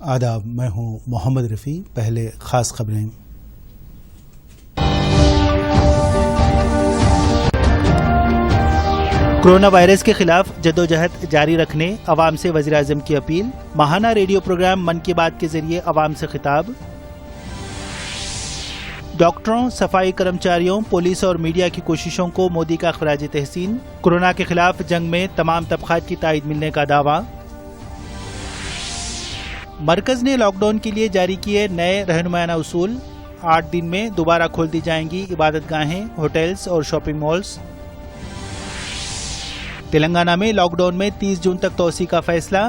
आदाब, मैं हूं मोहम्मद रफ़ी। पहले ख़ास खबरें। कोरोना वायरस के खिलाफ जदोजहद जारी रखने अवाम से वज़ीर आज़म की अपील। माहाना रेडियो प्रोग्राम मन की बात के जरिए अवाम से खिताब। डॉक्टरों, सफाई कर्मचारियों, पुलिस और मीडिया की कोशिशों को मोदी का ख़राज तहसीन। कोरोना के खिलाफ जंग में तमाम तबक़ात की ताईद मिलने का दावा। मरकज़ ने लॉकडाउन के लिए जारी किए नए रहनुमायाना उसूल। 8 दिन में दोबारा खोल दी जाएंगी इबादतगाहें, होटल्स और शॉपिंग मॉल्स। तेलंगाना में लॉकडाउन में 30 जून तक तोसी का फैसला।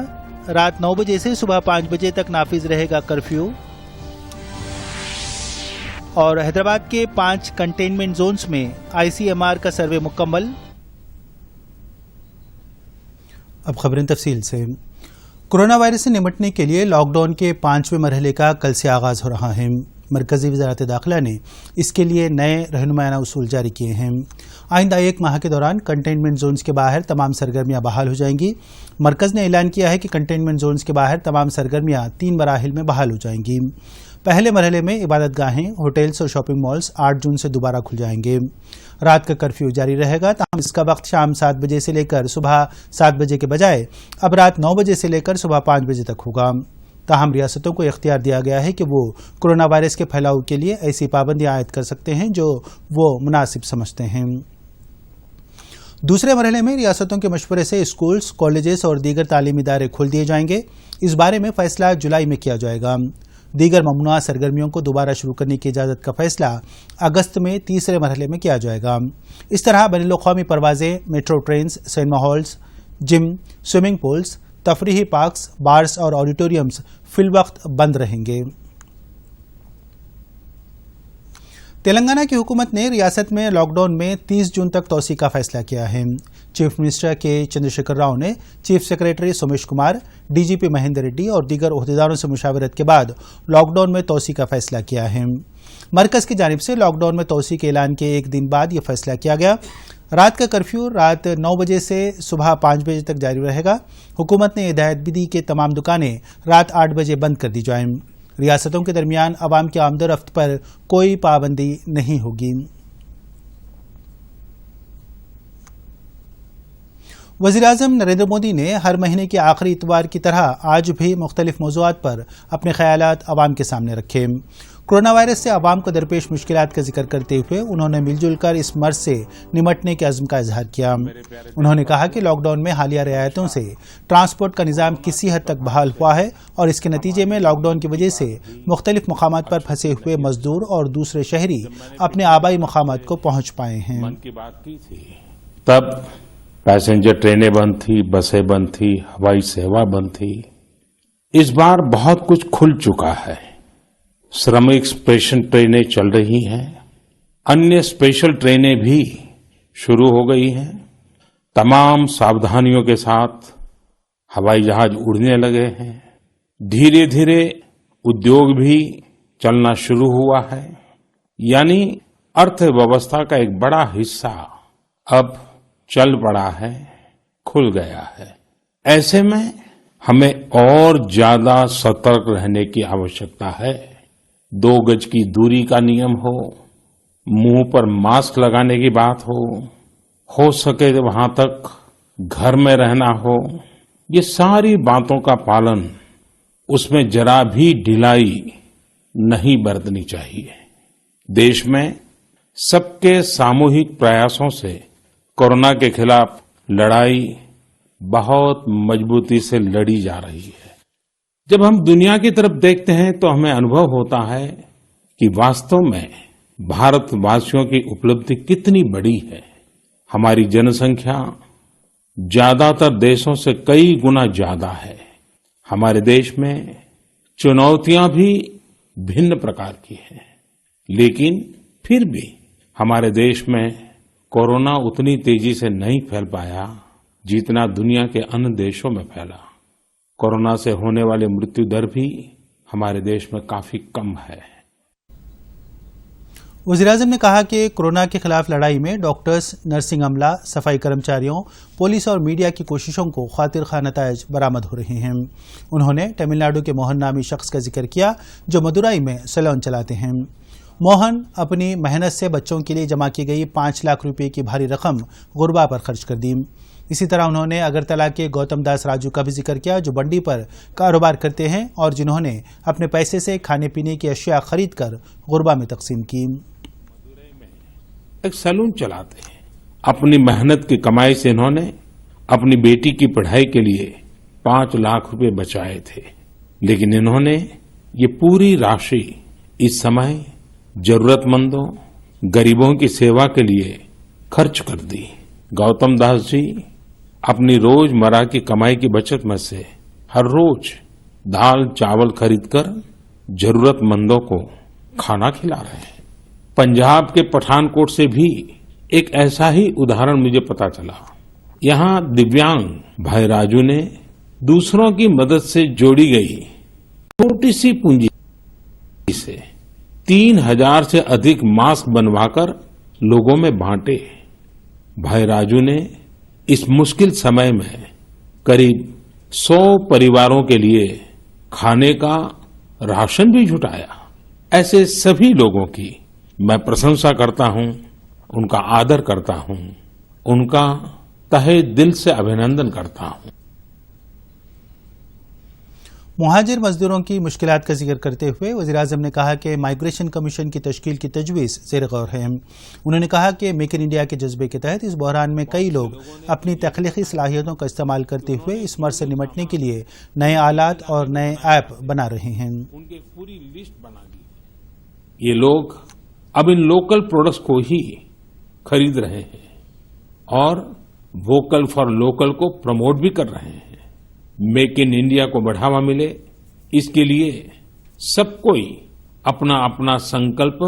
रात 9 बजे से सुबह 5 बजे तक नाफिज रहेगा कर्फ्यू। और हैदराबाद के 5 कंटेनमेंट जोन्स में ICMR का सर्वे मुकम्मल। अब खबरें तफसील से। कोरोना वायरस से निपटने के लिए लॉकडाउन के 5वें मरहले का कल से आगाज हो रहा है। मरकजी वज़ारत दाखिला ने इसके लिए नए रहनुमायाना उसूल जारी किए हैं। आइंदा 1 माह के दौरान कंटेनमेंट जोन्स के बाहर तमाम सरगर्मियां बहाल हो जाएंगी। मरकज़ ने ऐलान किया है कि कंटेनमेंट जोन्स के बाहर तमाम सरगर्मियां 3 मराहिल में बहाल हो जाएंगी। पहले मरहले में इबादतगाहें, होटल्स और शॉपिंग मॉल्स 8 जून से दोबारा खुल जाएंगे। रात का कर्फ्यू जारी रहेगा, ताहम इसका वक्त शाम 7 बजे से लेकर सुबह 7 बजे के बजाय अब रात 9 बजे से लेकर सुबह 5 बजे तक होगा। ताहम रियासतों को इख्तियार दिया गया है कि वो कोरोना वायरस के फैलाव के लिए ऐसी पाबंदियां आयद कर सकते हैं जो वो मुनासिब समझते हैं। दूसरे मरहले में रियासतों के मशवरे से स्कूल्स, कॉलेजेस और दीगर तालीमी इदारे खोल दिए जाएंगे। इस बारे में फैसला जुलाई में किया जाएगा। दीगर ममनुआ सरगर्मियों को दोबारा शुरू करने की इजाज़त का फैसला अगस्त में तीसरे मरहले में किया जाएगा। इस तरह बैनुल-अक़वामी परवाजें, metro trains, cinema halls, gym, swimming pools, तफरीही पार्क्स, बार्स और ऑडिटोरियम्स फिलवक्त बंद रहेंगे। तेलंगाना की हुकूमत ने रियासत में लॉकडाउन में 30 जून तक तोसी का फैसला किया है। चीफ मिनिस्टर के चंद्रशेखर राव ने chief secretary Somesh Kumar, DGP Mahendra Reddy और दीगर ओहदेदारों से मुशावरत के बाद लॉकडाउन में तोसी का फैसला किया है। मरकज की जानिब से लॉकडाउन में तोसी के ऐलान के 1 दिन बाद यह फैसला किया गया। रात का कर्फ्यू रात 9 बजे से सुबह 5 बजे तक जारी रहेगा। हुकूमत ने हिदायत भी दी कि तमाम दुकानें रात 8 बजे बंद कर दी जाएं। रियासतों के दरमियान अवाम की आमदोरफ्त पर कोई पाबंदी नहीं होगी। वज़ीर-ए-आज़म नरेंद्र मोदी ने हर महीने के आखिरी इतवार की तरह आज भी मुख्तलिफ मौज़ूआत पर अपने ख़यालात अवाम के सामने रखे। कोरोना वायरस से अवाम को दरपेश मुश्किलात का जिक्र करते हुए उन्होंने मिलजुल कर इस मर्ज से निमटने के अज़्म का इजहार किया। उन्होंने कहा कि लॉकडाउन में हालिया रियायतों से ट्रांसपोर्ट का निज़ाम किसी हद तक बहाल हुआ है और इसके नतीजे में लॉकडाउन की वजह से मुख्तलिफ मकामात पर फंसे हुए मजदूर और दूसरे शहरी अपने आबाई मकामात को पहुँच पाए हैं। मन की बात की थी तब पैसेंजर ट्रेनें बंद थी, बसें बंद थी, हवाई सेवा बंद थी। इस बार बहुत कुछ खुल चुका है। श्रमिक स्पेशल ट्रेनें चल रही हैं, अन्य स्पेशल ट्रेनें भी शुरू हो गई हैं। तमाम सावधानियों के साथ हवाई जहाज उड़ने लगे हैं। धीरे धीरे उद्योग भी चलना शुरू हुआ है, यानी अर्थव्यवस्था का एक बड़ा हिस्सा अब चल पड़ा है, खुल गया है। ऐसे में हमें और ज्यादा सतर्क रहने की आवश्यकता है। 2 गज की दूरी का नियम हो, मुंह पर मास्क लगाने की बात हो सके वहां तक घर में रहना हो, ये सारी बातों का पालन, उसमें जरा भी ढिलाई नहीं बरतनी चाहिए। देश में सबके सामूहिक प्रयासों से कोरोना के खिलाफ लड़ाई बहुत मजबूती से लड़ी जा रही है। जब हम दुनिया की तरफ देखते हैं तो हमें अनुभव होता है कि वास्तव में भारतवासियों की उपलब्धि कितनी बड़ी है। हमारी जनसंख्या ज्यादातर देशों से कई गुना ज्यादा है। हमारे देश में चुनौतियां भी भिन्न प्रकार की हैं, लेकिन फिर भी हमारे देश में कोरोना उतनी तेजी से नहीं फैल पाया जितना दुनिया के अन्य देशों में फैला। कोरोना से होने वाली मृत्यु दर भी हमारे देश में काफी कम है। वज़ीर-ए-आज़म ने कहा कि कोरोना के खिलाफ लड़ाई में डॉक्टर्स, नर्सिंग अमला, सफाई कर्मचारियों, पुलिस और मीडिया की कोशिशों को खातिर खा नताइज बरामद हो रहे हैं। उन्होंने तमिलनाडु के मोहन नामी शख्स का जिक्र किया जो मदुराई में सैलून चलाते हैं। मोहन अपनी मेहनत से बच्चों के लिए जमा की गई 5 लाख रुपए की भारी रकम गुरबा पर खर्च कर दी। इसी तरह उन्होंने अगरतला के गौतम दास राजू का भी जिक्र किया जो बंडी पर कारोबार करते हैं और जिन्होंने अपने पैसे से खाने पीने की अशिया खरीद कर गुरबा में तकसीम की। एक सैलून चलाते हैं। अपनी मेहनत की कमाई से इन्होंने अपनी बेटी की पढ़ाई के लिए 5 लाख रुपए बचाए थे, लेकिन इन्होंने ये पूरी राशि इस समय जरूरतमंदों, गरीबों की सेवा के लिए खर्च कर दी। गौतम दास जी अपनी रोजमर्रा की कमाई की बचत में से हर रोज दाल चावल खरीदकर जरूरतमंदों को खाना खिला रहे हैं। पंजाब के पठानकोट से भी एक ऐसा ही उदाहरण मुझे पता चला। यहाँ दिव्यांग भाई राजू ने दूसरों की मदद से जोड़ी गई छोटी सी पूंजी से 3000 से अधिक मास्क बनवाकर लोगों में बांटे। भाई राजू ने इस मुश्किल समय में करीब 100 परिवारों के लिए खाने का राशन भी जुटाया। ऐसे सभी लोगों की मैं प्रशंसा करता हूं, उनका आदर करता हूं, उनका तहे दिल से अभिनंदन करता हूं। मुहाजिर मजदूरों की मुश्किलात का जिक्र करते हुए वज़ीर-ए-आज़म ने कहा कि माइग्रेशन कमीशन की तश्कील की तजवीज़ ज़ेर गौर है। उन्होंने कहा कि मेक इन इंडिया के जज्बे के तहत इस बहरान में कई लोग अपनी तख्लीकी सलाहियतों का इस्तेमाल करते हुए इस मर्ज से निमटने के लिए नए आलात और नए ऐप बना रहे हैं। उनकी पूरी लिस्ट बना दी। ये लोग अब इन लोकल प्रोडक्ट्स को ही खरीद रहे हैं और वोकल फॉर लोकल को प्रमोट भी कर रहे हैं। मेक इन इंडिया को बढ़ावा मिले, इसके लिए सब कोई अपना अपना संकल्प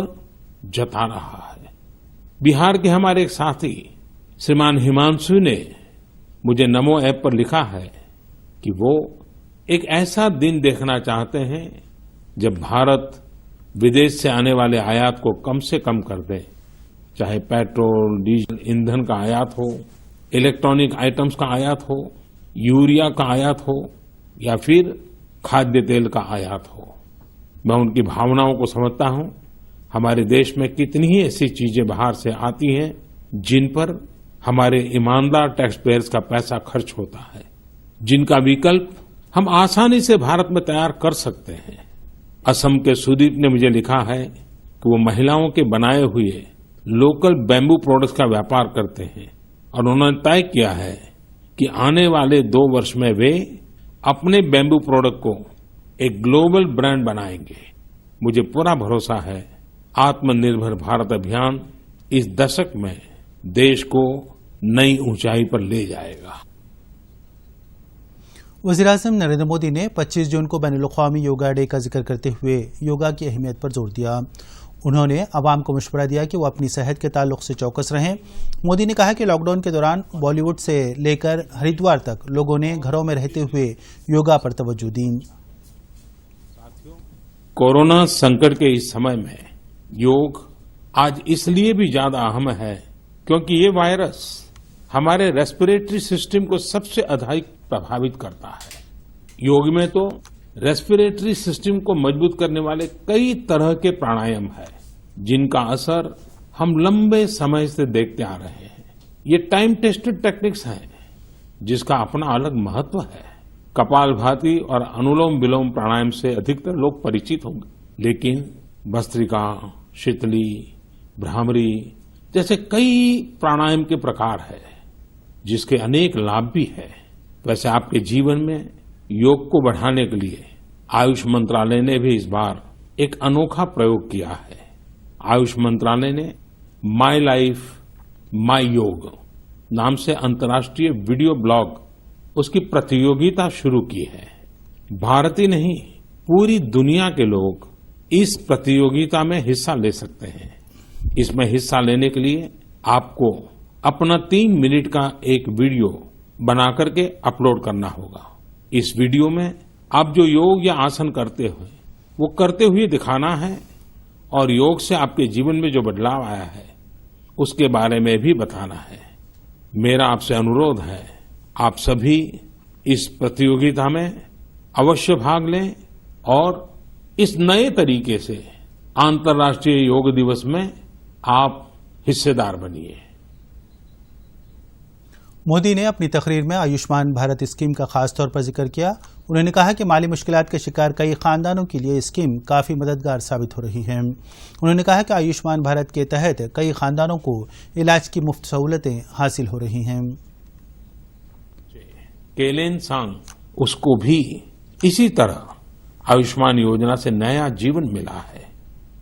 जता रहा है। बिहार के हमारे एक साथी श्रीमान हिमांशु ने मुझे नमो ऐप पर लिखा है कि वो एक ऐसा दिन देखना चाहते हैं जब भारत विदेश से आने वाले आयात को कम से कम कर दे, चाहे पेट्रोल, डीजल, ईंधन का आयात हो, इलेक्ट्रॉनिक आइटम्स का आयात हो, यूरिया का आयात हो या फिर खाद्य तेल का आयात हो। मैं उनकी भावनाओं को समझता हूं। हमारे देश में कितनी ही ऐसी चीजें बाहर से आती हैं जिन पर हमारे ईमानदार टैक्स पेयर्स का पैसा खर्च होता है, जिनका विकल्प हम आसानी से भारत में तैयार कर सकते हैं। असम के सुदीप ने मुझे लिखा है कि वो महिलाओं के बनाए हुए लोकल बैम्बू प्रोडक्ट्स का व्यापार करते हैं और उन्होंने तय किया है कि आने वाले 2 वर्ष में वे अपने बैम्बू प्रोडक्ट को एक ग्लोबल ब्रांड बनाएंगे। मुझे पूरा भरोसा है आत्मनिर्भर भारत अभियान इस दशक में देश को नई ऊंचाई पर ले जाएगा। वज़ीर-ए-आज़म नरेंद्र मोदी ने 25 जून को बैनुल-अक़वामी योगा डे का जिक्र करते हुए योगा की अहमियत पर जोर दिया। उन्होंने आवाम को मशवरा दिया कि वो अपनी सेहत के ताल्लुक से चौकस रहें। मोदी ने कहा कि लॉकडाउन के दौरान बॉलीवुड से लेकर हरिद्वार तक लोगों ने घरों में रहते हुए योगा पर तवज्जो दी। कोरोना संकट के इस समय में योग आज इसलिए भी ज्यादा अहम है क्योंकि ये वायरस हमारे रेस्पिरेटरी सिस्टम को सबसे अधिक प्रभावित करता है। योग में तो रेस्पिरेटरी सिस्टम को मजबूत करने वाले कई तरह के प्राणायाम है जिनका असर हम लंबे समय से देखते आ रहे हैं। ये टाइम टेस्टेड टेक्निक्स हैं जिसका अपना अलग महत्व है। कपालभाति और अनुलोम विलोम प्राणायाम से अधिकतर लोग परिचित होंगे, लेकिन भस्त्रिका, शीतली, भ्रामरी जैसे कई प्राणायाम के प्रकार है जिसके अनेक लाभ भी है। वैसे आपके जीवन में योग को बढ़ाने के लिए आयुष मंत्रालय ने भी इस बार एक अनोखा प्रयोग किया है। आयुष मंत्रालय ने माई लाइफ माई योग नाम से अंतर्राष्ट्रीय वीडियो ब्लॉग उसकी प्रतियोगिता शुरू की है। भारत ही नहीं, पूरी दुनिया के लोग इस प्रतियोगिता में हिस्सा ले सकते हैं। इसमें हिस्सा लेने के लिए आपको अपना 3 मिनट का एक वीडियो बना करके अपलोड करना होगा। इस वीडियो में आप जो योग या आसन करते हुए वो करते हुए दिखाना है और योग से आपके जीवन में जो बदलाव आया है उसके बारे में भी बताना है। मेरा आपसे अनुरोध है, आप सभी इस प्रतियोगिता में अवश्य भाग लें और इस नए तरीके से अंतर्राष्ट्रीय योग दिवस में आप हिस्सेदार बनिए। मोदी ने अपनी तकरीर में आयुष्मान भारत स्कीम का खास तौर पर जिक्र किया। उन्होंने कहा कि माली मुश्किलात के शिकार कई खानदानों के लिए स्कीम काफ़ी मददगार साबित हो रही है। उन्होंने कहा कि आयुष्मान भारत के तहत कई खानदानों को इलाज की मुफ्त सहूलतें हासिल हो रही हैं। केलेनसांग, उसको भी इसी तरह आयुष्मान योजना से नया जीवन मिला है।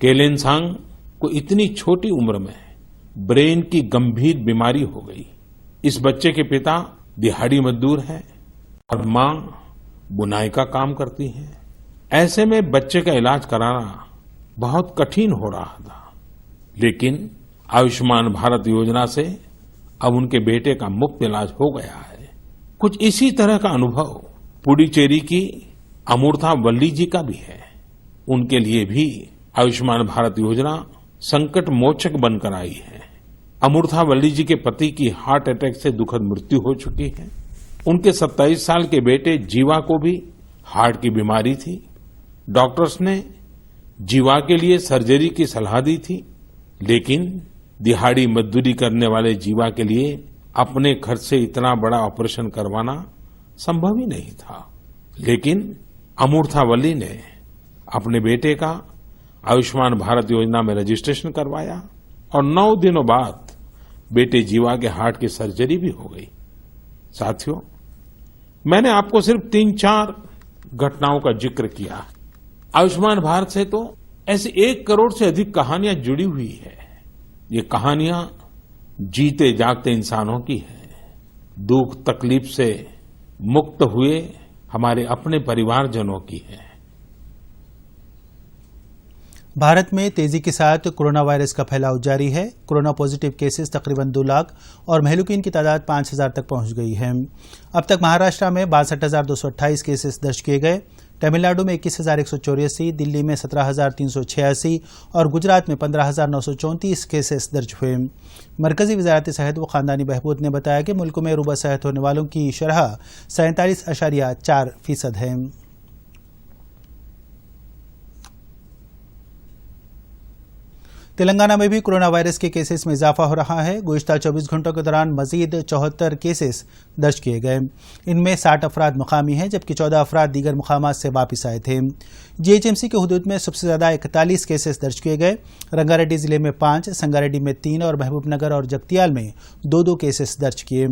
केलेनसांग को इतनी छोटी उम्र में ब्रेन की गंभीर बीमारी हो गई। इस बच्चे के पिता दिहाड़ी मजदूर हैं और मां बुनाई का काम करती हैं। ऐसे में बच्चे का इलाज कराना बहुत कठिन हो रहा था, लेकिन आयुष्मान भारत योजना से अब उनके बेटे का मुफ्त इलाज हो गया है। कुछ इसी तरह का अनुभव पुडुचेरी की अमूर्था वल्ली जी का भी है। उनके लिए भी आयुष्मान भारत योजना संकट मोचक बनकर आई है। अमूर्था वल्ली जी के पति की हार्ट अटैक से दुखद मृत्यु हो चुकी है। उनके 27 साल के बेटे जीवा को भी हार्ट की बीमारी थी। डॉक्टर्स ने जीवा के लिए सर्जरी की सलाह दी थी, लेकिन दिहाड़ी मजदूरी करने वाले जीवा के लिए अपने खर्च से इतना बड़ा ऑपरेशन करवाना संभव ही नहीं था। लेकिन अमूर्था वल्ली ने अपने बेटे का आयुष्मान भारत योजना में रजिस्ट्रेशन करवाया और 9 दिनों बाद बेटे जीवा के हार्ट की सर्जरी भी हो गई। साथियों, मैंने आपको सिर्फ 3-4 घटनाओं का जिक्र किया। आयुष्मान भारत से तो ऐसे 1 करोड़ से अधिक कहानियां जुड़ी हुई है। ये कहानियां जीते जागते इंसानों की है। दुख तकलीफ से मुक्त हुए हमारे अपने परिवारजनों की है। भारत में तेजी के साथ कोरोना वायरस का फैलाव जारी है। कोरोना पॉजिटिव केसेस तकरीबन 2 लाख और महलूकीन की तादाद 5,000 तक पहुंच गई है। अब तक महाराष्ट्र में 62,228 केसेस दर्ज किए गए, तमिलनाडु में 21,184, दिल्ली में 17,386 और गुजरात में 15,934 केसेस दर्ज हुए। मरकजी वजारत सेहत व खानदानी बहबूद ने बताया कि मुल्क में रूबा सेहत होने वालों की शरह 47.4% है। तेलंगाना में भी कोरोना वायरस के केसेस में इजाफा हो रहा है। गुज़िश्ता 24 घंटों के दौरान मजीद 74 केसेस दर्ज किए गए। इनमें 60 अफराद मुकामी हैं, जबकि 14 अफराद दीगर मुकामात से वापस आए थे। जीएचएमसी के हुदूद में सबसे ज्यादा 41 केसेस दर्ज किए गए। रंगारेड्डी जिले में 5, संगारेड्डी में 3 और महबूबनगर और जगतियाल में 2-2 केसेस दर्ज किए।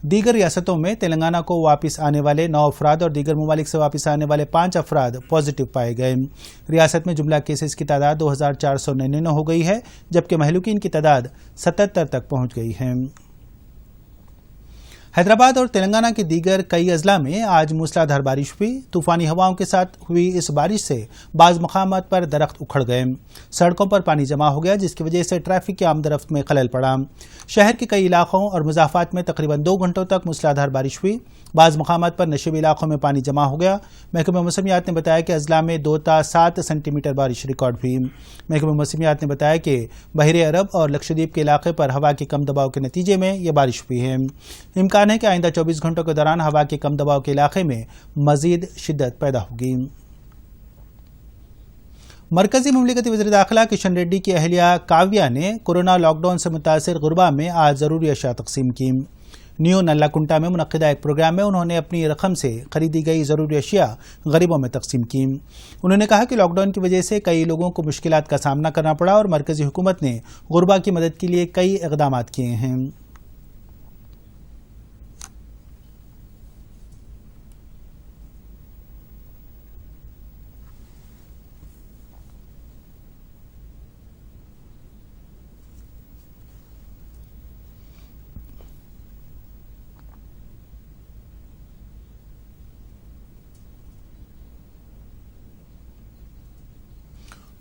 दीगर रियासतों में तेलंगाना को वापस आने वाले 9 अफराद और दीगर ममालिक से वापस आने वाले 5 अफराद पॉजिटिव पाए गए। रियासत में जुमला केसेस की तादाद 2,499 हो गई है, जबकि महलूकीन की तादाद 77 तक पहुंच गई है। हैदराबाद और तेलंगाना के दीगर कई अजला में आज मूसलाधार बारिश हुई। तूफानी हवाओं के साथ हुई इस बारिश से बाज़ मकामात पर दरख्त उखड़ गए, सड़कों पर पानी जमा हो गया, जिसकी वजह से ट्रैफिक की आमदरफ्त में खलल पड़ा। शहर के कई इलाकों और मुजाफात में तकरीबन 2 घंटों तक मूसलाधार बारिश हुई। बाज़ मकामात पर नशीबी इलाकों में पानी जमा हो गया। महकमा मौसमियात ने बताया कि अजला में 2 ta 7 सेंटीमीटर बारिश रिकॉर्ड हुई। महकमा मौसमियात ने बताया कि बहरे अरब और लक्षद्वीप के इलाके पर हवा के कम दबाव के नतीजे में यह बारिश हुई है। इम्कान है कि आइंदा 24 घंटों के दौरान हवा के कम दबाव के इलाके में मजीद शिद्दत पैदा होगी। मरकजी मुमलिकती वज़ीर दाखिला किशन रेड्डी की अहलिया काव्या ने कोरोना लॉकडाउन से मुतासिर गुरबा में आज ज़रूरी अशिया तकसीम की। न्यू नल्लाकुंटा में मुनक्किदा एक प्रोग्राम में उन्होंने अपनी रकम से खरीदी गई ज़रूरी अशिया गरीबों में तकसीम की। उन्होंने कहा कि लॉकडाउन की वजह से कई लोगों को मुश्किलात का सामना करना पड़ा और मरकजी हुकूमत ने गुरबा की मदद के लिए कई इक़दाम किए हैं।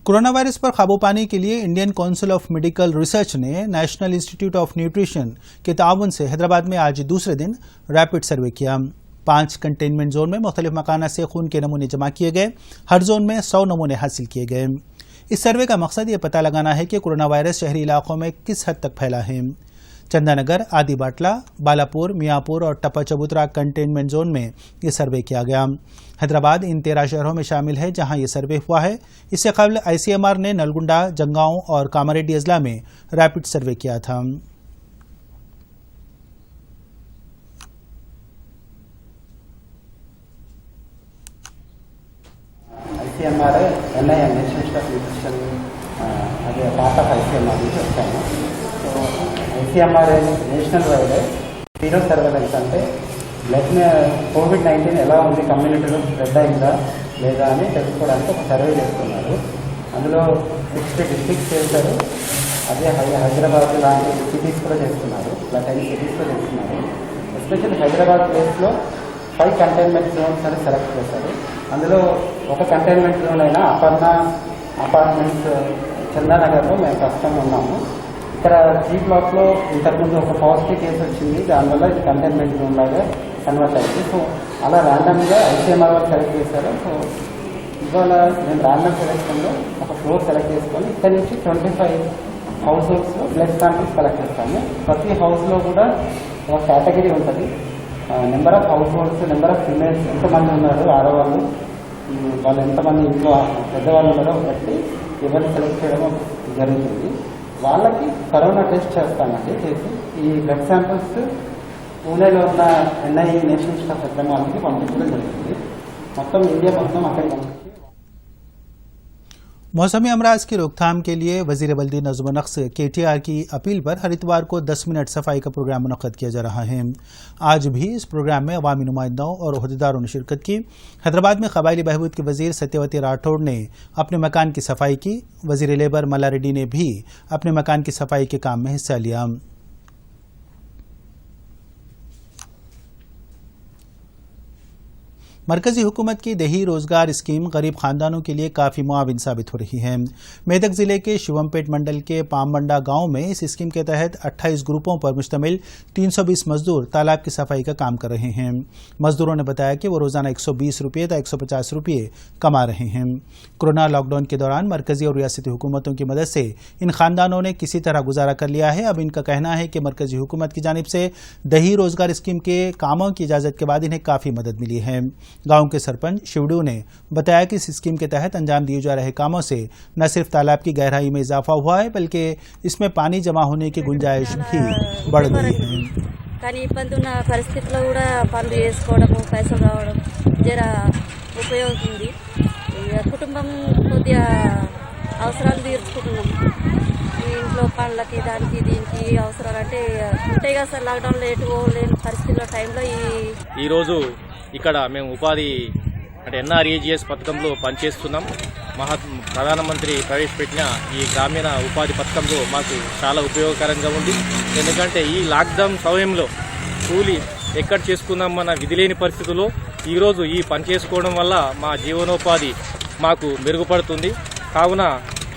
कोरोना वायरस पर काबू पाने के लिए Indian council of medical research ने नेशनल इंस्टीट्यूट ऑफ न्यूट्रिशन के ताउन से हैदराबाद में आज दूसरे दिन रैपिड सर्वे किया। 5 कंटेनमेंट जोन में मुख्तलिफ मकाना से खून के नमूने जमा किए गए। हर जोन में 100 नमूने हासिल किए गए। इस सर्वे का मकसद ये पता लगाना है कि कोरोना वायरस शहरी इलाकों में किस हद तक फैला है। चंदानगर, आदि बाटला, बालापुर, मियापुर और टप्पा चबूतरा कंटेनमेंट जोन में ये सर्वे किया गया। हैदराबाद इन 13 शहरों में शामिल है जहां ये सर्वे हुआ है। इससे कबल ICMR ने नलगुंडा, जंगांव और कामारेड्डी अजला में रैपिड सर्वे किया था। ICMR NIM national institute of nutrition అదే పార్ట్ ఆఫ్ ICMR నుంచి వచ్చాము. So ICMR national wide zero surveillance అంటే COVID-19 ఎలా ఉంది, కమ్యూనిటీలో స్ప్రెడ్ అయిందా లేదా అని తెలుసుకోవడానికి ఒక సర్వే చేస్తున్నారు. అందులో 60 డిస్ట్రిక్ట్స్ చేశారు. అదే హైదరాబాద్ లాంటి సిటీస్ కూడా చేస్తున్నారు. ఇలా 10 సిటీస్లో చేస్తున్నారు. ఎస్పెషల్లీ హైదరాబాద్ ప్లేస్లో 5 కంటైన్మెంట్ జోన్స్ అని సెలెక్ట్ చేశారు. అందులో ఒక కంటైన్మెంట్ జోన్ అయినా అపర్ణ అపార్ట్మెంట్స్ చందానగర్లో మేము ప్రస్తుతం ఉన్నాము. ఇక్కడ G బ్లాక్లో ఇంతకుముందు ఒక పాజిటివ్ కేసు వచ్చింది. దానివల్ల ఇది కంటైన్మెంట్ జోన్ లాగా కన్వర్ట్ అయింది. సో అలా ర్యాండమ్గా ICMR వాళ్ళు సెలెక్ట్ చేశారు. సో ఇవాళ మేము ర్యాండమ్ సెలెక్షన్లో ఒక ఫ్లోర్ సెలెక్ట్ చేసుకొని ఇక్కడ నుంచి 25 హౌస్ హోల్డ్స్లో బ్లడ్ శాంపిల్స్ కలెక్ట్ చేస్తాము. ప్రతి హౌస్లో కూడా ఒక కేటగిరీ ఉంటుంది. Number of house holds, number of females ఎంతమంది ఉన్నారు, ఆడవాళ్ళు, వాళ్ళు ఎంతమంది ఇంట్లో పెద్దవాళ్ళు ఉన్నారో బట్టి ఎవరిని సెలెక్ట్ చేయడం జరుగుతుంది. వాళ్ళకి కరోనా టెస్ట్ చేస్తామండి. చేసి ఈ బ్లడ్ శాంపిల్స్ పూణేలో ఉన్న NIE నేషనల్ ఇన్స్టిట్యూట్ ఆఫ్ టెక్నాలజీకి పంపించడం జరుగుతుంది. మొత్తం ఇండియా మొత్తం అక్కడికి పంపించి मौसमी अमराज की रोकथाम के लिए वजीर बल्दी नज़्म-ओ-नक्श KTR की अपील पर हर इतवार को 10 मिनट सफाई का प्रोग्राम मुनक़्क़द किया जा रहा है। आज भी इस प्रोग्राम में अवामी नुमाइंदों और ओहदेदारों ने शिरकत की। हैदराबाद में क़बायली बहबूद के वजीर सत्यवती राठौड़ ने अपने मकान की सफाई की। वजीर लेबर मल्ला रेड्डी ने भी अपने मकान की सफाई के काम में हिस्सा लिया। मरकजी हुकूमत की दही रोजगार स्कीम गरीब खानदानों के लिए काफ़ी मुआविन साबित हो रही है। मेदक जिले के शिवमपेट मंडल के पामबंडा गांव में इस स्कीम के तहत 28 ग्रुपों पर मुश्तमिल 320 मजदूर तालाब की सफाई का काम कर रहे हैं। मजदूरों ने बताया कि वो रोजाना 120 रुपये या 150 रुपये कमा रहे हैं। कोरोना लॉकडाउन के दौरान मरकजी और रियासती हुकूमतों की मदद से इन खानदानों ने किसी तरह गुजारा कर लिया है। अब इनका कहना है कि मरकजी हुकूमत की जानिब से दही रोजगार स्कीम के कामों की इजाज़त के बाद इन्हें काफ़ी मदद मिली है। गांव के सरपंच शिवडू ने बताया कि इस स्कीम के तहत अंजाम दिए जा रहे कामों से न सिर्फ तालाब की गहराई में इजाफा हुआ है बल्कि इसमें पानी जमा होने की गुंजाइश भी बढ़ गई है। కానీ ఇబ్బంది ఉన్న పరిస్థితుల్లో కూడా పనులు చేసుకోవడము, పైసలు రావడం జర ఉపయోగం ఉంది. కుటుంబం కొద్దిగా అవసరాలు తీర్చుకుంటున్నాం. ఇంట్లో పనులకి దానికి దీనికి అవసరాలు అంటే ఉంటాయి కదా సార్. లాక్డౌన్లో ఎటు లేని పరిస్థితుల్లో టైంలో ఈరోజు ఇక్కడ మేము ఉపాధి అంటే NREGS పథకంలో పనిచేస్తున్నాం. ప్రధానమంత్రి ప్రవేశపెట్టిన ఈ గ్రామీణ ఉపాధి పథకంలో మాకు చాలా ఉపయోగకరంగా ఉంది. ఎందుకంటే ఈ లాక్డౌన్ సమయంలో కూలి ఎక్కడ చేసుకుందామన్న విధి లేని పరిస్థితుల్లో ఈరోజు ఈ పని చేసుకోవడం వల్ల మా జీవనోపాధి మాకు మెరుగుపడుతుంది. కావున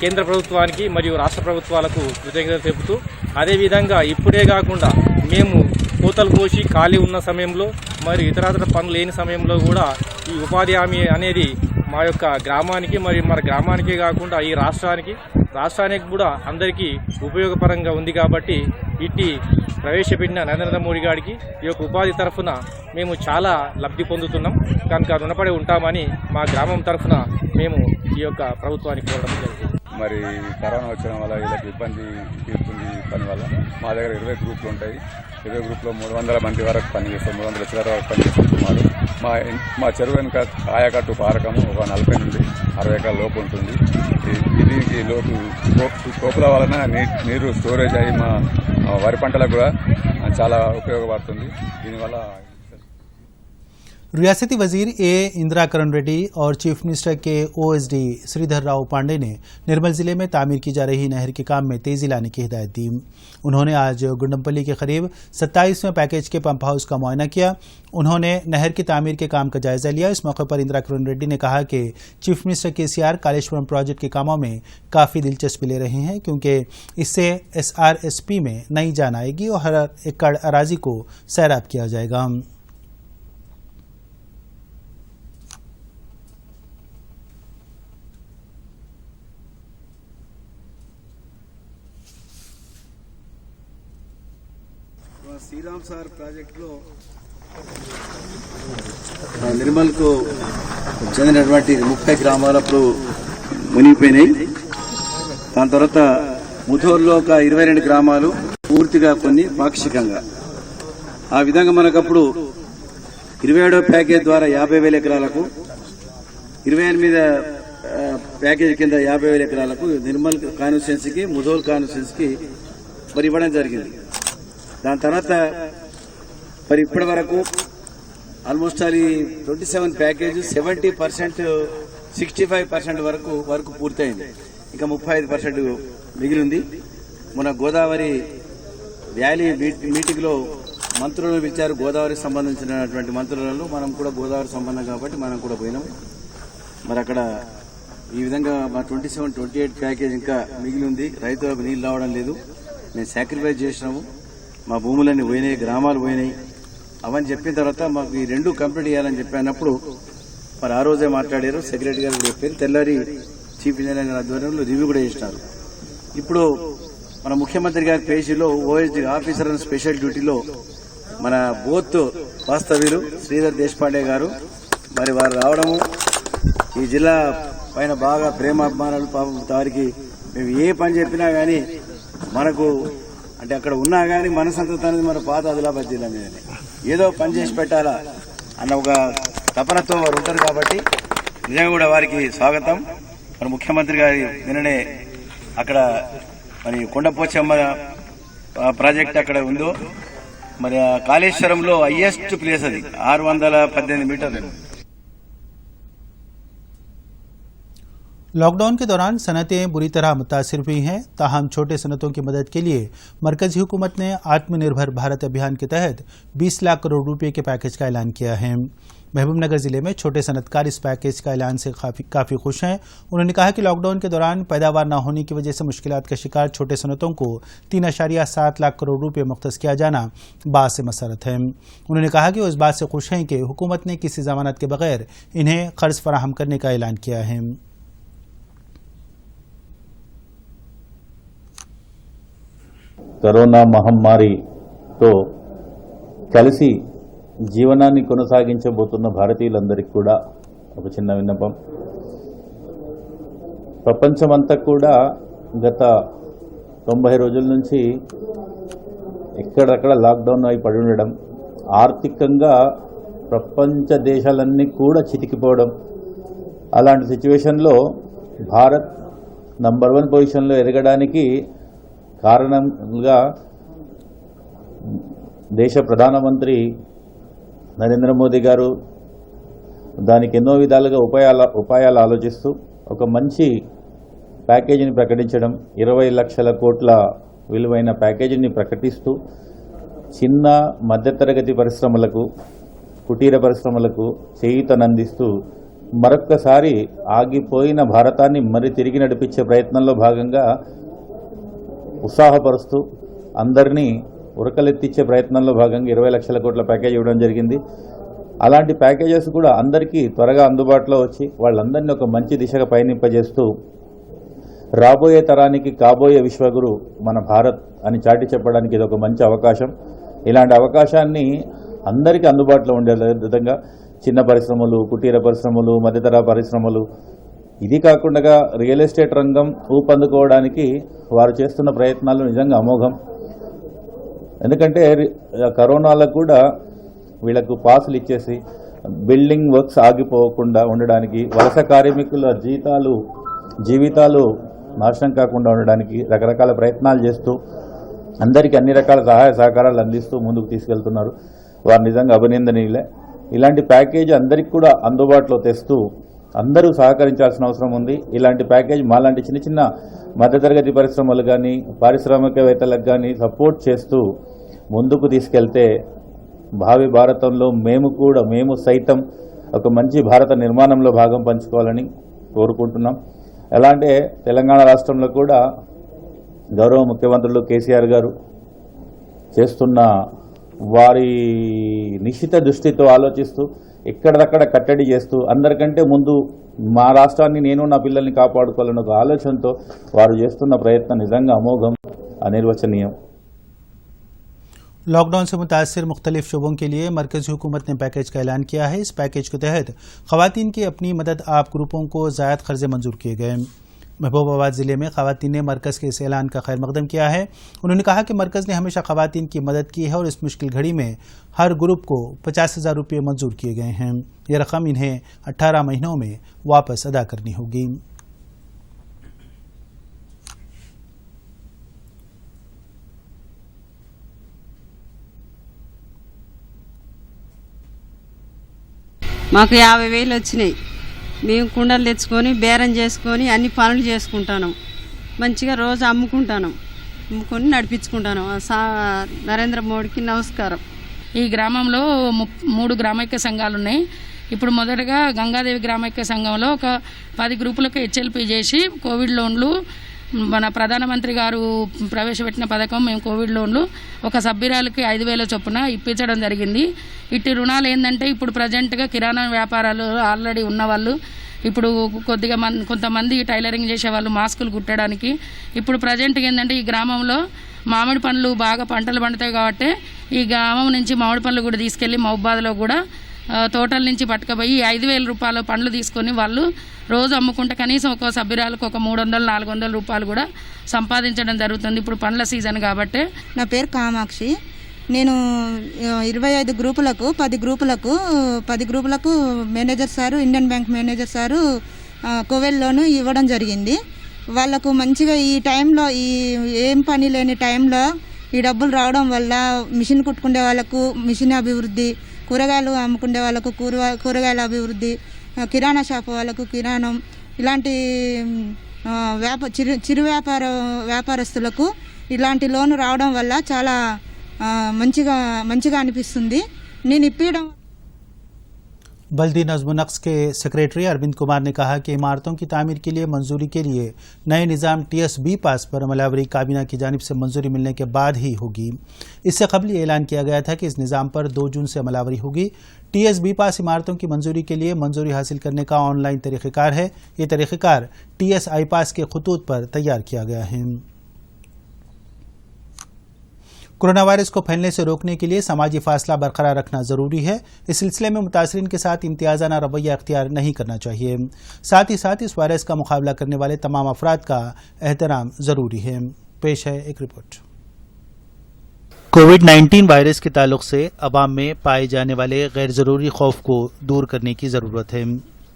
కేంద్ర ప్రభుత్వానికి మరియు రాష్ట్ర ప్రభుత్వాలకు కృతజ్ఞతలు తెలుపుతూ, అదేవిధంగా ఇప్పుడే కాకుండా మేము కోతలు పోసి ఖాళీ ఉన్న సమయంలో మరి ఇతరతర పనులు లేని సమయంలో కూడా ఈ ఉపాధి హామీ అనేది మా యొక్క గ్రామానికి మరియు మన గ్రామానికే కాకుండా ఈ రాష్ట్రానికి కూడా అందరికీ ఉపయోగపరంగా ఉంది. కాబట్టి ఇట్టి ప్రవేశపెట్టిన నరేంద్ర మోడీ గారికి ఈ యొక్క ఉపాధి తరఫున మేము చాలా లబ్ధి పొందుతున్నాం. కనుక రుణపడి ఉంటామని మా గ్రామం తరఫున మేము ఈ యొక్క ప్రభుత్వానికి కోరడం జరుగుతుంది. మరి కరోనా వచ్చడం వల్ల వీళ్ళకి ఇబ్బంది తీరుతుంది. పని వల్ల మా దగ్గర 20 గ్రూపులు ఉంటాయి. 20 గ్రూప్లో 300 మంది వరకు పనిచేస్తాం. 300 చిల్లర వరకు పనిచేస్తున్నారు. మా చెరువు వెనుక ఆయకట్టు పారకము ఒక 40 నుండి 60 ఎకరాల లోపు ఉంటుంది. దీనికి కోపుల వలన నీరు స్టోరేజ్ అయ్యి మా వరి పంటలకు కూడా చాలా ఉపయోగపడుతుంది. దీనివల్ల रियासती वजीर इंदिरा करण रेड्डी और चीफ मिनिस्टर के OSD श्रीधर राव पांडे ने निर्मल जिले में तामीर की जा रही नहर के काम में तेजी लाने की हिदायत दी। उन्होंने आज गुंडमपल्ली के करीब 27वें पैकेज के पंप हाउस का मुआयना किया। उन्होंने नहर की तामीर के काम का जायजा लिया। इस मौके पर इंदिरा करण रेड्डी ने कहा कि chief minister KCR Kaleshwaram project के कामों में काफ़ी दिलचस्पी ले रहे हैं, क्योंकि इससे SRSP में नई जान आएगी और हर एकड़ अराजी को सैराब किया जाएगा। శ్రీరామ్ సార్ ప్రాజెక్టులో నిర్మల్కు చెందినటువంటి 30 గ్రామాలప్పుడు మునిగిపోయినాయి. దాని తర్వాత ముథోర్లో ఒక 22 గ్రామాలు పూర్తిగా కొన్ని పాక్షికంగా. ఆ విధంగా మనకప్పుడు 27వ ప్యాకేజ్ ద్వారా 50,000 ఎకరాలకు, 28 ప్యాకేజ్ కింద 50,000 ఎకరాలకు నిర్మల్ కాన్స్టిట్యున్సీకి, ముథోల్ కాన్స్టిట్యున్సీకి మరి ఇవ్వడం జరిగింది. దాని తర్వాత మరి ఇప్పటి వరకు ఆల్మోస్ట్ అది 27 ప్యాకేజ్ 70%, 65% వరకు పూర్తయింది. ఇంకా 35% మిగిలింది. మన గోదావరి వ్యాలీ మీటింగ్లో మంత్రులను పిలిచారు. గోదావరికి సంబంధించినటువంటి మంత్రులలో మనం కూడా గోదావరి సంబంధం కాబట్టి మనం కూడా పోయినాం. మరి అక్కడ ఈ విధంగా మా 27, 28 ప్యాకేజ్ ఇంకా మిగిలి ఉంది. రైతులకు నీళ్ళు రావడం లేదు. మేము సాక్రిఫైస్ చేసినాము. మా భూములన్నీ పోయినాయి, గ్రామాలు పోయినాయి. అవని చెప్పిన తర్వాత మాకు ఈ 2 కంప్లీట్ చేయాలని చెప్పినప్పుడు మరి ఆ రోజే మాట్లాడారు. సెక్రటరీ గారు కూడా చెప్పారు. తెల్లారి చీఫ్ ఇంజనీర్ గారి ఆధ్వర్యంలో రివ్యూ కూడా చేసినారు. ఇప్పుడు మన ముఖ్యమంత్రి గారి పేజీలో ఓఎస్డీ ఆఫీసర్ అండ్ స్పెషల్ డ్యూటీలో మన బోత్ వాస్తవ్యులు శ్రీధర్ దేశపాండే గారు మరి వారు రావడము, ఈ జిల్లా పైన బాగా ప్రేమాభిమానాలు. పాపం వారికి మేము ఏ పని చెప్పినా గానీ మనకు అంటే అక్కడ ఉన్నా గానీ మనసంతా మన పాత ఆదిలాబాద్ జిల్లా మీదనే ఏదో పని చేసి పెట్టాలా అన్న ఒక తపనతో వారు ఉంటారు. కాబట్టి నిజంగా కూడా వారికి స్వాగతం. మన ముఖ్యమంత్రి గారి నిన్ననే అక్కడ మరి కొండపోచమ్మ ప్రాజెక్ట్ అక్కడ ఉందో మరి కాళేశ్వరంలో హైయెస్ట్ ప్లేస్ అది 618 మీటర్లు. लॉकडाउन के दौरान सनतें बुरी तरह मुतासिर हुई हैं। ताहम छोटे सनतों की मदद के लिए मरकजी हुकूमत ने आत्मनिर्भर भारत अभियान के तहत 20 लाख करोड़ रुपए के पैकेज का ऐलान किया है। महबूबनगर जिले में छोटे सनतकार इस पैकेज का ऐलान से काफी खुश हैं। उन्होंने कहा कि लॉकडाउन के दौरान पैदावार न होने की वजह से मुश्किलात का शिकार छोटे सनतों को 3.7 लाख करोड़ रुपए मुख्तस किया जाना बात से मसरत है। उन्होंने कहा कि वो इस बात से खुश हैं कि हुकूमत ने किसी जमानत के बगैर इन्हें कर्ज फराहम करने का ऐलान किया है। కరోనా మహమ్మారితో కలిసి జీవనాన్ని కొనసాగించబోతున్న భారతీయులందరికీ కూడా ఒక చిన్న విన్నపం. ప్రపంచమంతా కూడా గత 90 రోజుల నుంచి ఎక్కడక్కడ లాక్డౌన్ అయి పడి ఉండడం, ఆర్థికంగా ప్రపంచ దేశాలన్నీ కూడా చితికిపోవడం, అలాంటి సిచ్యువేషన్లో భారత్ నంబర్ 1 పొజిషన్లో ఎదగడానికి కారణంగా దేశ ప్రధానమంత్రి నరేంద్ర మోదీ గారు దానికి ఎన్నో విధాలుగా ఉపాయాలు ఆలోచిస్తూ ఒక మంచి ప్యాకేజీని ప్రకటించడం, 20 లక్షల కోట్ల విలువైన ప్యాకేజీని ప్రకటిస్తూ చిన్న మధ్యతరగతి పరిశ్రమలకు, కుటీర పరిశ్రమలకు చేయూతనందిస్తూ మరొక్కసారి ఆగిపోయిన భారతాన్ని మరి తిరిగి నడిపించే ప్రయత్నంలో భాగంగా ఉత్సాహపరుస్తూ అందరినీ ఉరకలెత్తిచ్చే ప్రయత్నంలో భాగంగా 20 లక్షల కోట్ల ప్యాకేజ్ ఇవ్వడం జరిగింది. అలాంటి ప్యాకేజెస్ కూడా అందరికీ త్వరగా అందుబాటులో వచ్చి వాళ్ళందరినీ ఒక మంచి దిశగా పయనింపజేస్తూ రాబోయే తరానికి కాబోయే విశ్వగురు మన భారత్ అని చాటి చెప్పడానికి ఇది ఒక మంచి అవకాశం. ఇలాంటి అవకాశాన్ని అందరికీ అందుబాటులో ఉండే విధంగా చిన్న పరిశ్రమలు, కుటీర పరిశ్రమలు, మధ్యతర పరిశ్రమలు, ఇది కాకుండా రియల్ ఎస్టేట్ రంగం ఊపందుకోవడానికి వారు చేస్తున్న ప్రయత్నాలు నిజంగా అమోఘం. ఎందుకంటే కరోనాలో కూడా వీళ్లకు పాసులు ఇచ్చేసి బిల్డింగ్ వర్క్స్ ఆగిపోకుండా ఉండడానికి, వలస కార్మికుల జీవితాలు నాశనం కాకుండా ఉండడానికి రకరకాల ప్రయత్నాలు చేస్తూ అందరికీ అన్ని రకాల సహాయ సహకారాలు అందిస్తూ ముందుకు తీసుకెళ్తున్నారు. వారు నిజంగా అభినందనీయులే. ఇలాంటి ప్యాకేజీ అందరికీ కూడా అందుబాటులో తెస్తూ అందరూ సహకరించాల్సిన అవసరం ఉంది. ఇలాంటి ప్యాకేజ్ మాలాంటి చిన్న చిన్న మధ్యతరగతి పరిశ్రమలు కానీ, పారిశ్రామికవేత్తలకు కానీ సపోర్ట్ చేస్తూ ముందుకు తీసుకెళ్తే భావి భారతంలో మేము సైతం ఒక మంచి భారత నిర్మాణంలో భాగం పంచుకోవాలని కోరుకుంటున్నాం. ఎలా అంటే తెలంగాణ రాష్ట్రంలో కూడా గౌరవ ముఖ్యమంత్రులు కేసీఆర్ గారు చేస్తున్న వారి నిశ్చిత దృష్టితో ఆలోచిస్తూ ఎక్కడదక్కడ కట్టడి చేస్తూ అందరికంటే ముందు మా రాష్ట్రాన్ని నేను నా పిల్లల్ని కాపాడుకోవాలన్న ఒక ఆలోచనతో వారు చేస్తున్న ప్రయత్నం నిజంగా అమోఘం, అనిర్వచనీయం. लॉकडाउन से मुतासिर मुख्तलिफ शोबों के लिए मरकजी हुकूमत ने पैकेज का ऐलान किया है। इस पैकेज के तहत खवातीन की अपनी मदद आप ग्रुपों को ज़ायद कर्जे मंजूर किए गए। महबूबाबाद ज़िले में खवातीन ने मरकज़ के इस ऐलान का खैर मकदम किया है। उन्होंने कहा कि मरकज़ ने हमेशा खवातीन की मदद की है और इस मुश्किल घड़ी में हर ग्रुप को 50,000 रुपये मंजूर किए गए हैं। यह रकम इन्हें 18 महीनों में वापस अदा करनी होगी। మాకు 50,000 వచ్చినాయి. మేము కుండలు తెచ్చుకొని బేరం చేసుకొని అన్ని పనులు చేసుకుంటాను. మంచిగా రోజు అమ్ముకొని నడిపించుకుంటాను. నరేంద్ర మోడీకి నమస్కారం. ఈ గ్రామంలో 3 గ్రామైక్య సంఘాలు ఉన్నాయి. ఇప్పుడు మొదటగా గంగాదేవి గ్రామైక్య సంఘంలో ఒక 10 గ్రూపులకు హెచ్ఎల్పీ చేసి కోవిడ్ లోన్లు మన ప్రధానమంత్రి గారు ప్రవేశపెట్టిన పథకం మేము కోవిడ్ లోన్లు ఒక సభ్యురాలకి 5,000 చొప్పున ఇప్పించడం జరిగింది. ఇట్టి రుణాలు ఏంటంటే ఇప్పుడు ప్రజెంట్గా కిరాణా వ్యాపారాలు ఆల్రెడీ ఉన్నవాళ్ళు, ఇప్పుడు కొద్దిగా కొంతమంది టైలరింగ్ చేసేవాళ్ళు మాస్కులు కుట్టడానికి, ఇప్పుడు ప్రజెంట్గా ఏంటంటే ఈ గ్రామంలో మామిడి పండ్లు బాగా పంటలు పండుతాయి కాబట్టి ఈ గ్రామం నుంచి మామిడి పండ్లు కూడా తీసుకెళ్లి మహబూబాద్లో కూడా తోటల నుంచి పట్టుకుపోయి 5,000 రూపాయల పండ్లు తీసుకొని వాళ్ళు రోజు అమ్ముకుంటే కనీసం ఒక సభ్యురాలకు ఒక 300-400 రూపాయలు కూడా సంపాదించడం జరుగుతుంది. ఇప్పుడు పండ్ల సీజన్ కాబట్టి. నా పేరు కామాక్షి. నేను 25 గ్రూపులకు 10 గ్రూపులకు manager sir, Indian bank manager sir Covid loan ఇవ్వడం జరిగింది. వాళ్ళకు మంచిగా ఈ టైంలో ఈ ఏం పని లేని టైంలో ఈ డబ్బులు రావడం వల్ల మిషన్ కుట్టుకునే వాళ్ళకు మిషన్ అభివృద్ధి, కూరగాయలు అమ్ముకునే వాళ్ళకు కూరగాయల అభివృద్ధి, కిరాణా షాపు వాళ్ళకు కిరాణం, ఇలాంటి చిరు వ్యాపారస్తులకు ఇలాంటి లోను రావడం వల్ల చాలా మంచిగా అనిపిస్తుంది. నేను ఇప్పించడం बल्दी नज़्म-ओ-नक्श के सेक्रेटरी अरविंद कुमार ने कहा कि इमारतों की तामीर के लिए मंजूरी के लिए नए निज़ाम TSB पास पर अमलावरी काबीना की जानिब से मंजूरी मिलने के बाद ही होगी। इससे कबल ये ऐलान किया गया था कि इस निज़ाम पर 2 जून से अमलावरी होगी। TSB पास इमारतों की मंजूरी के लिए मंजूरी हासिल करने का ऑनलाइन तरीक़ेकार है। ये तरीक़ेकार TSI पास के खतूत पर तैयार किया गया है। कोरोना वायरस को फैलने से रोकने के लिए समाजी फासला बरकरार रखना ज़रूरी है। इस सिलसिले में मुतासरीन के साथ इम्तियाज़ाना रवैया अख्तियार नहीं करना चाहिए। साथ ही साथ इस वायरस का मुकाबला करने वाले तमाम अफराद का एहतराम ज़रूरी है। पेश है एक रिपोर्ट। कोविड-19 वायरस के ताल्लुक से अवाम में पाए जाने वाले गैर ज़रूरी खौफ को दूर करने की ज़रूरत है।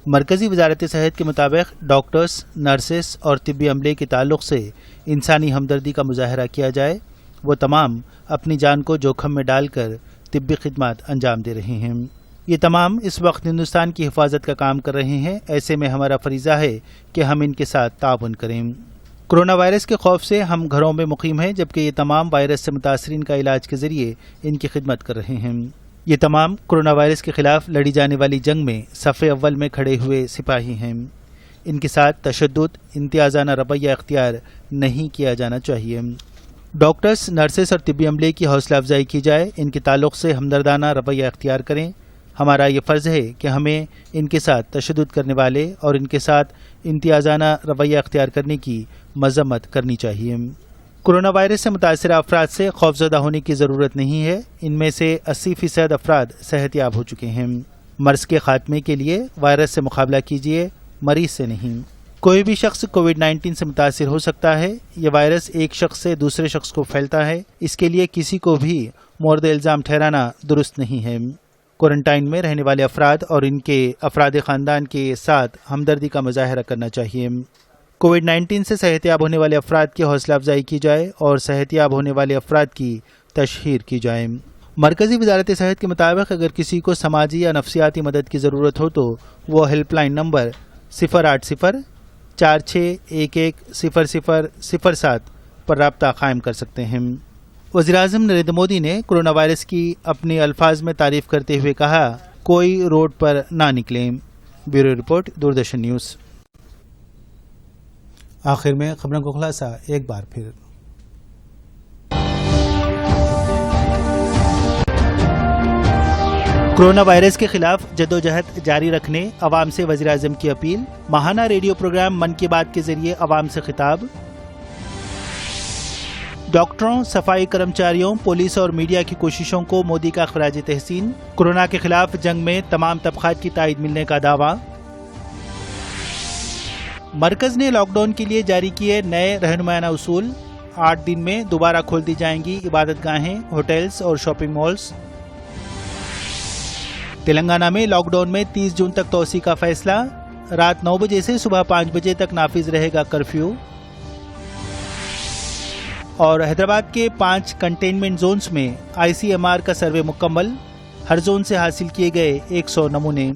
मरकज़ी वजारत सेहत के मुताबिक डॉक्टर्स, नर्सेस और तिब्बी अमले के ताल्लुक से इंसानी हमदर्दी का मुजाहरा किया जाए। वो तमाम अपनी जान को जोखम में डालकर तिब्बी खिदमत अंजाम दे रहे हैं। ये तमाम इस वक्त हिंदुस्तान की हिफाजत का काम कर रहे हैं। ऐसे में हमारा फरीज़ा है कि हम इनके साथ ताउन करें। कोरोना वायरस के खौफ से हम घरों में मुकीम हैं, जबकि ये तमाम वायरस से मुतासरीन का इलाज के ज़रिए इनकी खिदमत कर रहे हैं। ये तमाम कोरोना वायरस के ख़िलाफ़ लड़ी जाने वाली जंग में सफ़े अव्वल में खड़े हुए सिपाही हैं। इनके साथ तशद्दुद, इम्तियाज़ाना रवैया अख्तियार नहीं किया जाना चाहिए। डॉक्टर्स, नर्सेस और तिब्बी अमले की हौसला अफजाई की जाए। इनके ताल्लुक से हमदर्दाना रवैया अख्तियार करें। हमारा ये फ़र्ज़ है कि हमें इनके साथ तशद्दुद करने वाले और इनके साथ इम्तियाज़ाना रवैया अख्तियार करने की मज़म्मत करनी चाहिए। कोरोना वायरस से मुतासिर अफराद से खौफज़दा होने की ज़रूरत नहीं है। इनमें से 80% अफराद सेहतियाब हो चुके हैं। मर्ज़ के ख़ात्मे के लिए वायरस से मुकाबला कीजिए, मरीज़ से नहीं। कोई भी शख्स कोविड-19 से मुतासिर हो सकता है। ये वायरस एक शख्स से दूसरे शख्स को फैलता है। इसके लिए किसी को भी मोर्द इल्ज़ाम ठहराना दुरुस्त नहीं है। क्वारंटाइन में रहने वाले अफराद और इनके अफराद ख़ानदान के साथ हमदर्दी का मुजाहरा करना चाहिए। कोविड-19 से सेहतियाब होने वाले अफराद की हौसला अफजाई की जाए और सेहतियाब होने वाले अफराद की तशहीर की जाए। मरकज़ी वजारत सेहत के मुताबिक अगर किसी को समाजी या नफ्सियाती मदद की ज़रूरत हो तो वो हेल्पलाइन नंबर 08046611007 पर रब्ता कायम कर सकते हैं। वज़ीर-ए-आज़म नरेंद्र मोदी ने कोरोना वायरस की अपने अल्फाज में तारीफ़ करते हुए कहा, कोई रोड पर ना निकलें। Bureau report, Doordarshan news. आखिर में खबरों को खुलासा एक बार फिर। कोरोना वायरस के खिलाफ जदोजहद जारी रखने अवाम से वज़ीर-ए-आज़म की अपील। माहाना रेडियो प्रोग्राम मन की बात के जरिए अवाम से खिताब। डॉक्टरों, सफाई कर्मचारियों, पुलिस और मीडिया की कोशिशों को मोदी का खराज तहसीन। कोरोना के खिलाफ जंग में तमाम तबकात की ताईद मिलने का दावा। मरकज ने लॉकडाउन के लिए जारी किए नए रहनुमाना उसूल। 8 दिन में दोबारा खोल दी जाएंगी इबादतगाहें, होटल्स और शॉपिंग मॉल्स। तेलंगाना में लॉकडाउन में 30 जून तक तोसी का फैसला। रात 9 बजे से सुबह 5 बजे तक नाफिज रहेगा कर्फ्यू। और हैदराबाद के 5 कंटेनमेंट जोन्स में ICMR का सर्वे मुकम्मल। हर जोन से हासिल किए गए 100 नमूने।